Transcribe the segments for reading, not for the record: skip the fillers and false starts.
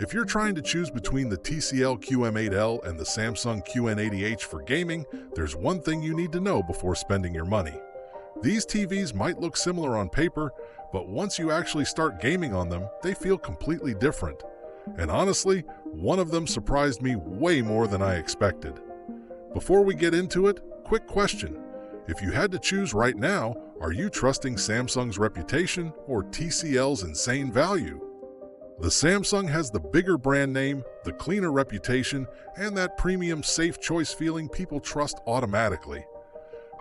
If you're trying to choose between the TCL QM8L and the Samsung QN80H for gaming, there's one thing you need to know before spending your money. These TVs might look similar on paper, but once you actually start gaming on them, they feel completely different. And honestly, one of them surprised me way more than I expected. Before we get into it, quick question. If you had to choose right now, are you trusting Samsung's reputation or TCL's insane value? The Samsung has the bigger brand name, the cleaner reputation, and that premium safe choice feeling people trust automatically.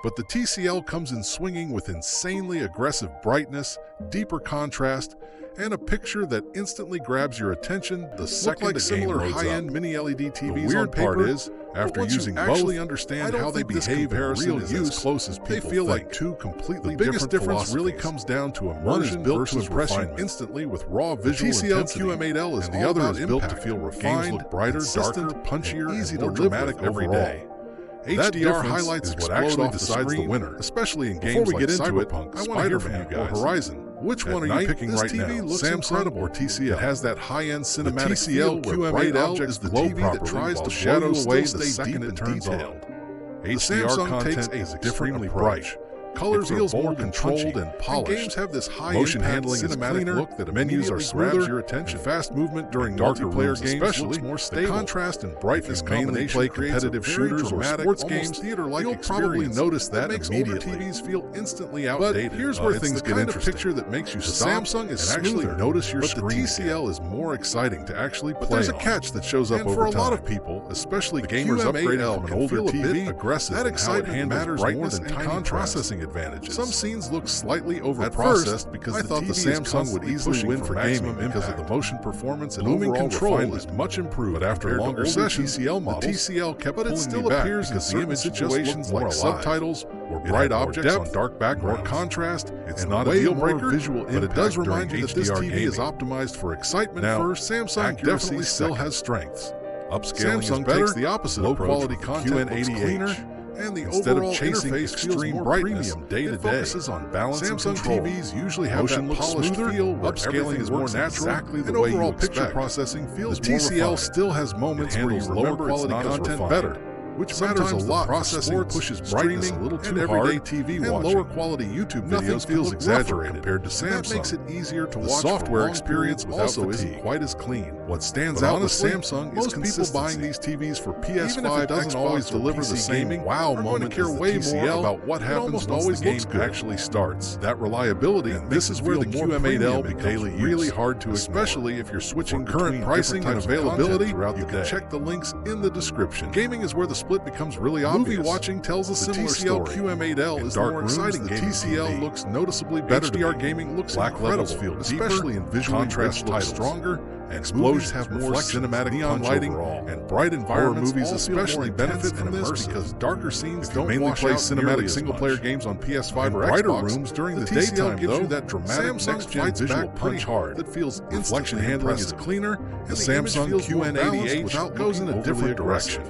But the TCL comes in swinging with insanely aggressive brightness, deeper contrast, and a picture that instantly grabs your attention the second the game loads up. High-end mini LED TVs. The weird part is, after using both, understand how they behave in real use, they feel like two completely different philosophies. The biggest difference really comes down to immersion versus refinement. Instantly with raw visual intensity. The TCL QM8L is the other is built to feel refined, games look brighter, darker, punchier, easy to dramatic every day. HDR highlights is what actually decides the winner, especially in games like Cyberpunk, Spider-Man, or Horizon. Which one are you picking right now, Samsung or TCL? It has that high-end cinematic feel where bright objects is the TV that tries to shadow away the second it turns on. HDR content is extremely bright. Colors feels more controlled and polished. Games have this high motion handling cinematic look that menus are smoother, your attention. Fast movement during darker player games especially more stable. The contrast and brightness mainly play competitive shooters or sports games. Theater-like you'll probably notice that immediately. TVs feel instantly outdated. But here's where things get interesting. Picture that makes you stop. Samsung is and actually notice your screen. But the TCL is more exciting to actually play. But there's a catch that shows up over time. For a lot of people, especially gamers upgraded from an older TV, aggressive. That excitement matters more than tiny processing advantages. Some scenes look slightly over-processed because I thought the Samsung would easily win for gaming because of the motion performance and overall control is much improved. But after longer sessions, TCL models, the TCL kept pulling me back because the image situations like subtitles or bright objects on dark background, more contrast. It's not a deal breaker, visual but it does remind you that this TV is optimized for excitement. Now, Samsung definitely still has strengths. Upscaling is better, takes the opposite approach. Low-quality content looks cleaner, and the overall chasing extreme brightness day to day. Focuses on balance. Samsung TVs usually have that polished feel where upscaling is more natural, exactly the way overall picture processing feels more refined. The TCL still has moments where you lower quality content better, which matters a lot. Processing pushes brightness a little too hard, TV and lower quality YouTube videos feels exaggerated compared to Samsung. That makes it easier to watch. The software experience also isn't quite as clean. What stands out with Samsung is people buying these TVs for PS5, even if it doesn't always deliver the same wow moment, care way more about what happens once the game actually starts. That reliability, and this is where the QM8L becomes really hard to, especially if you're switching current pricing and availability. You can check the links in the description. Gaming is where the split becomes really obvious. Movie watching tells a similar story. The TCL QM8L is more exciting. The TCL looks noticeably better. HDR gaming looks incredible, feel especially in visual contrast looks stronger. And explosions have more cinematic neon lighting and bright environments. Movies especially benefit from this because darker scenes don't mainly play cinematic single-player games on PS5 or brighter rooms during the daytime. Gives you that dramatic next-gen visual punch hard that feels reflection handling is cleaner, and the Samsung QN80H goes in a different direction.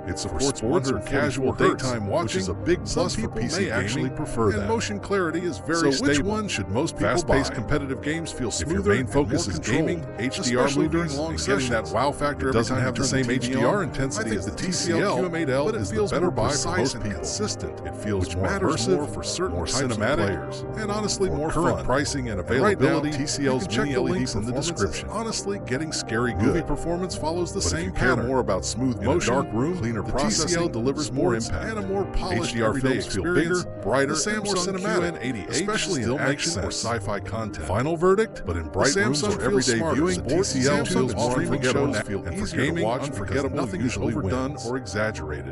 It supports modern casual daytime watching, which is a big plus for PC gaming, actually prefer that. And motion clarity is very stable. Which one should most people buy? Fast-paced competitive games feel smoother. If your main focus is gaming, HDR moving during long sessions, getting that wow factor every doesn't have the same HDR intensity as the TCL QM8L, but it feels better buy for most people. Consistent. It feels more immersive for certain more cinematic players, and honestly more current pricing and availability. TCL's mini LEDs in the description. Honestly, getting scary good. Movie performance follows the same pattern. More about smooth motion, dark room, cleaner processing, TCL delivers more impact and a more polished HDR films feel bigger, brighter, Samsung QN80H especially in action or sci-fi content. Final verdict, but in bright rooms or everyday viewing, TCL feels more streaming shows feel easier to watch, unforgettable, nothing is overdone or exaggerated.